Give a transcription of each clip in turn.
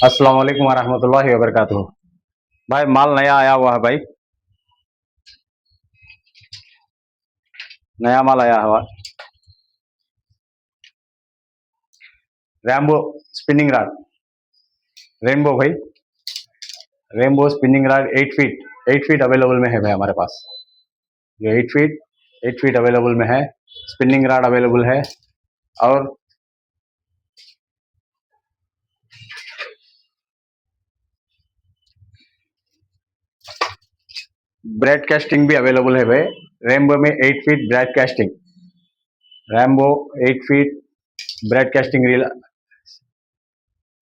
अस्सलाम वालेकुम वरहमतुल्लाहि वबरकातुहू। भाई माल नया आया हुआ है भाई, नया माल आया हुआ। रैम्बो स्पिनिंग रॉड, रेनबो भाई, rainbow spinning rod 8 feet, 8 feet available में है भाई हमारे पास। ये 8 फीट अवेलेबल में है, स्पिनिंग रॉड अवेलेबल है। और ब्रॉडकास्टिंग भी अवेलेबल है भाई। रेनबो में 8 feet broadcasting, Rambo 8 feet broadcasting reel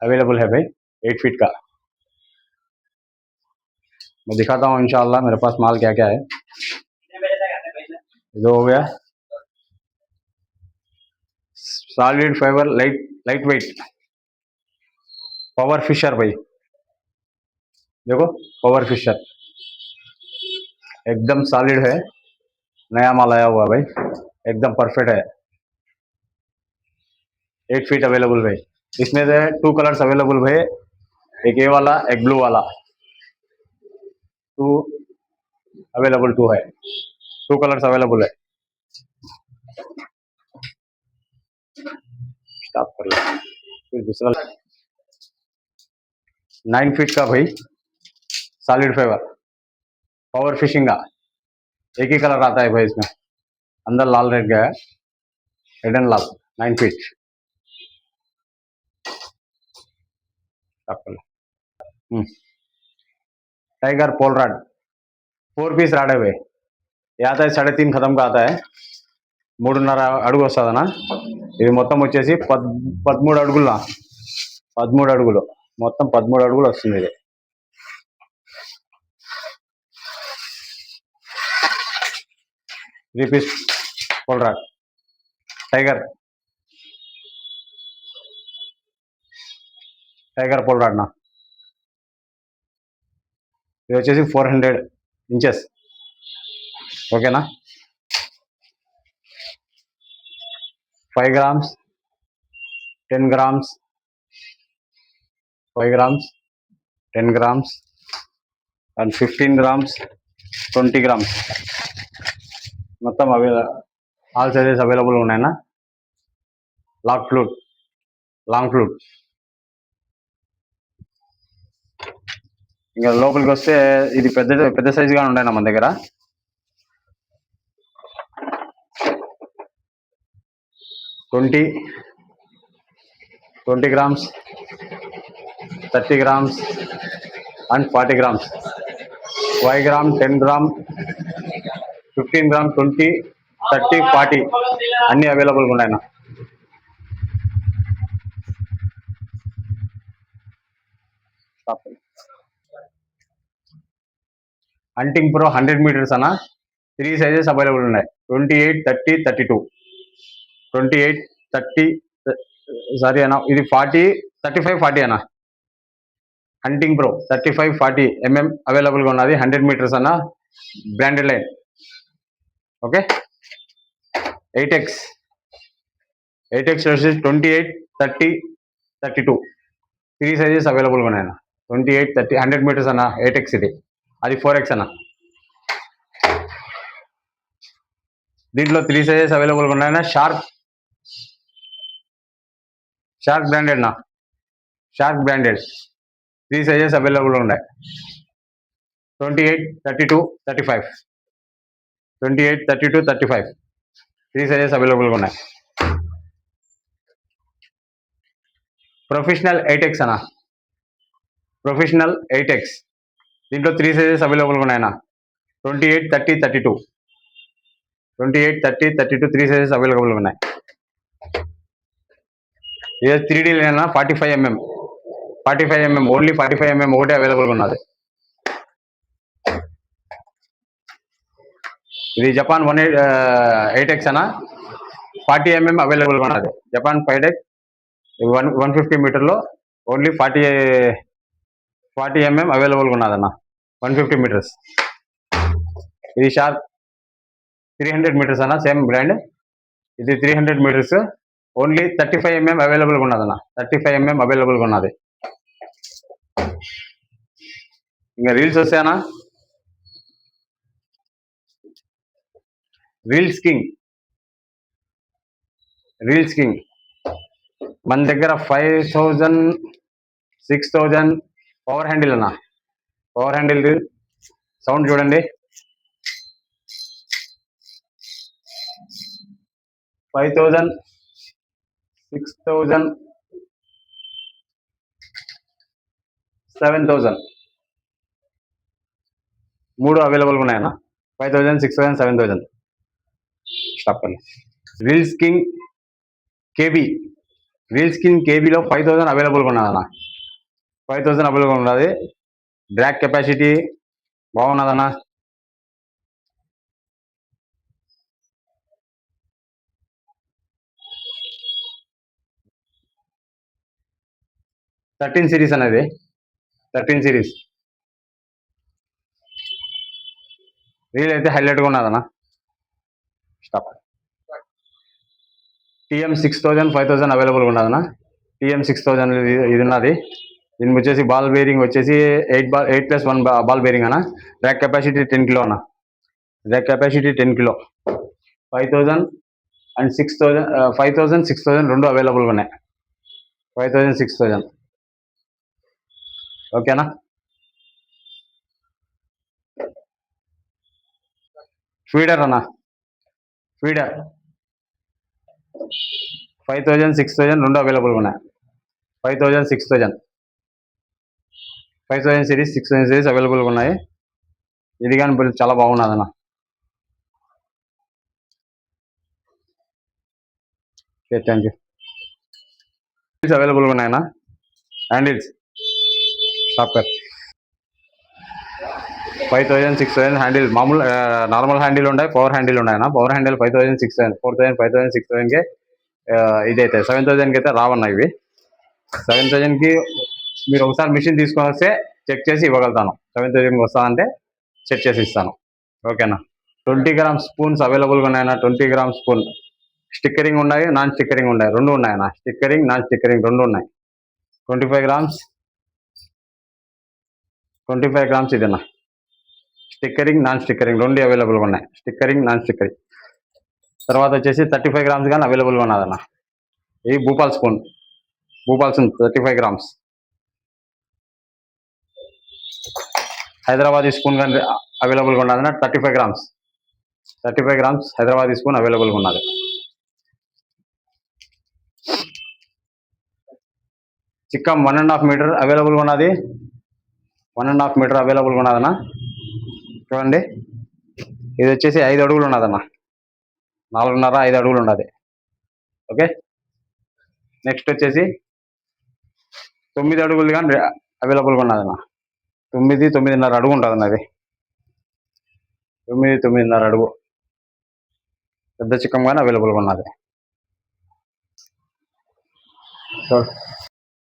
available है भाई, 8 फीट का। मैं दिखाता हूँ इंशाल्लाह मेरे पास माल क्या क्या है। ये हो गया solid fibre, light weight power fisher भाई, देखो पावर फिशर एकदम सॉलिड है, नया माल आया हुआ भाई, एकदम परफेक्ट है। 8 फीट अवेलेबल भाई। इसमें से 2 कलर्स अवेलेबल भाई, एक ये वाला एक ब्लू वाला, टू अवेलेबल, टू है, 2 कलर्स अवेलेबल है। स्टॉप कर लो फिर दूसरा 9 फीट का भाई, सॉलिड फाइबर पावर फिशिंग का, एक ही कलर आता है भाई इसमें, अंदर लाल रेड का है, red and Lal, 9 feet. Stop कर लो। टाइगर पोल राड 4 पीस राड है भाई, ये आता है 3.5 खत्म का आता है, 3.5 అడుగు వస్తుందనా। ఇది మొత్తం వచ్చేసి 13 అడుగుల, 13 అడుగులు, మొత్తం 13 అడుగులు వస్తుంది ఇది। 3 piece pole rod tiger, tiger pole rod నా, ఇది వచ్చేసి 400 ఇంచెస్, ఓకేనా। 5 grams, 10 grams, 5 grams, 10 grams and 15 grams, 20 grams, మొత్తం ఆల్ సైజెస్ అవైలబుల్ ఉన్నాయన్నా। లాక్ ఫ్లూట్, లాంగ్ ఫ్లూట్, ఇంకా లోపలికి వస్తే ఇది పెద్ద పెద్ద సైజుగా ఉన్నాయన్న మన దగ్గర। 20 grams, 30 grams and 40 grams, 5 gram, 10 gram, 15 gram, 20, 30, 40 అన్ని అవైలబుల్గా ఉన్నాయన్న। హంటింగ్ ప్రో 100 meters అన్న, 3 సైజెస్ అవైలబుల్ ఉన్నాయి, 28, 30, 32, 28, 30, సారీ అన్న, ఇది 40, 35, 40 అన్న। హంటింగ్ ప్రో 35, 40 అవైలబుల్గా ఉన్నది, 100 meters అన్న, బ్రాండెడ్ లైన్, ఓకే। 8x వచ్చేసి 28, 30, 32, 3 సైజెస్ అవైలబుల్గా ఉన్నాయన్న। 28, 30, 100 meters అన్న, 8x ఇది, అది 4x అన్న। దీంట్లో 3 సైజెస్ అవైలబుల్గా ఉన్నాయన్న। షార్క్ బ్రాండెడ్ నా, షార్క్ బ్రాండెడ్ 3 సైజెస్ అవైలబుల్గా ఉన్నాయి, 28, 32, 35, 28, 32, 35, 3 సైజెస్ అవైలబుల్గా ఉన్నాయి। ప్రొఫెషనల్ 8x అన్న, ప్రొఫెషనల్ 8x, దీంట్లో 3 సైజెస్ అవైలబుల్గా ఉన్నాయన్న, 28, 30, 32, 28, 30, 32, 3 సైజెస్ అవైలబుల్గా ఉన్నాయి। ఇది 3D line 45mm, 45mm, only 45mm ఒకటే అవైలబుల్గా ఉన్నది। ఇది జపాన్ 8x అన్న, 40mm అవైలబుల్గా ఉన్నది, జపాన్ 5x 150 మీటర్లో ఓన్లీ 40mm అవైలబుల్గా ఉన్నదన్న, 150 meters। ఇది షార్క్ 300 meters అన్న, సేమ్ బ్రాండ్, ఇది 300 meters, ఓన్లీ 35mm అవైలబుల్గా ఉన్నదన్న, 35mm అవైలబుల్గా ఉన్నది। ఇంకా రీల్స్ వస్తాయనా? రీల్స్ కింగ్, రీల్స్ కింగ్ మన దగ్గర 5000 6000 పవర్ హ్యాండిల్ అన్న. పవర్ హ్యాండిల్ సౌండ్ చూడండి. 5000 6000 7000 మూడు అవైలబుల్గా ఉన్నాయన్న. 5000 6000 7000 స్టాప్ అండి. Reels king KB, reels king కేబీలో 5000 అవైలబుల్గా ఉన్నదన్న. 5000 అవైలబుల్ ఉన్నది. డ్రాక్ కెపాసిటీ బాగున్నదన్న. థర్టీన్ సిరీస్ అనేది 13 సిరీస్ రీల్ అయితే హైలైట్గా ఉన్నదన్న. స్టాప్. టీఎం 6000 5000 అవైలబుల్గా ఉన్నదన్న. టీఎం 6000 ఇది ఉన్నది. దీనికి వచ్చేసి బాల్ బేరింగ్ వచ్చేసి 8+1 బాల్ బేరింగ్ అన్న. ర్యాక్ కెపాసిటీ 10 కిలో అన్న. Rack capacity 10 kilo. 5000 అండ్ 6000 5000 6000 రెండు అవైలబుల్గా ఉన్నాయి. 5000 6000 ఓకేనా? ఫీడర్ అన్న, ఫీడర్ 5000 6000 రెండు అవైలబుల్గా ఉన్నాయి. 5000 6000 5000 సిరీస్ 6000 సిరీస్ అవైలబుల్గా ఉన్నాయి. ఇది కానీ చాలా బాగున్నది అన్న. Okay, thank you. అవైలబుల్గా ఉన్నాయన్న హ్యాండిల్స్. సాఫ్ట్వేర్ 5000 6000 హ్యాండిల్ మామూలు నార్మల్ హ్యాండిల్ ఉన్నాయి, పవర్ హ్యాండిల్ ఉన్నాయన్న. పవర్ హ్యాండిల్ 5000 6000 4000 5000 6000కే ఇదైతే 7000కి అయితే రావన్నా. ఇవి 7000కి మీరు ఒకసారి మిషన్ తీసుకొని వస్తే చెక్ చేసి ఇవ్వగలుగుతాను. 7000కి వస్తానంటే చెక్ చేసి ఇస్తాను. ఓకేనా? 20 గ్రామ్ స్పూన్స్ అవైలబుల్గా ఉన్నాయన్న. 20 గ్రామ్ స్పూన్ స్టిక్కరింగ్ ఉన్నాయి, నాన్ స్టిక్కరింగ్ ఉన్నాయి, రెండు ఉన్నాయన్న. స్టిక్కరింగ్ నాన్ స్టిక్కరింగ్ రెండు ఉన్నాయి. 25 గ్రామ్స్ 25 గ్రామ్స్ ఇదన్నా. స్టిక్కరింగ్ నాన్ స్టిక్కరింగ్ రెండు అవైలబుల్గా ఉన్నాయి. Stickering non stickering. తర్వాత వచ్చేసి 35 గ్రామ్స్ కానీ అవైలబుల్గా ఉన్నదన్న. ఇది Bhopal spoon, Bhopal spoon 35 grams. Hyderabadi spoon కానీ అవైలబుల్గా ఉన్నదన్న. 35 గ్రామ్స్ 35 గ్రామ్స్ హైదరాబాదీ స్పూన్ అవైలబుల్గా ఉన్నది. చిక్కం 1.5 మీటర్ అవైలబుల్గా ఉన్నది. 1.5 మీటర్ అవైలబుల్గా ఉన్నదన్న. చూడండి, ఇది వచ్చేసి 5 అడుగులు ఉన్నదన్న. 4.5 5 అడుగులు ఉన్నది. ఓకే. నెక్స్ట్ వచ్చేసి 9 అడుగులు కానీ అవైలబుల్గా ఉన్నదన్న. 9 9.5 అడుగు ఉంటుందన్న. అది 9 9.5 అడుగు పెద్ద చిక్కం కానీ అవైలబుల్గా ఉన్నది.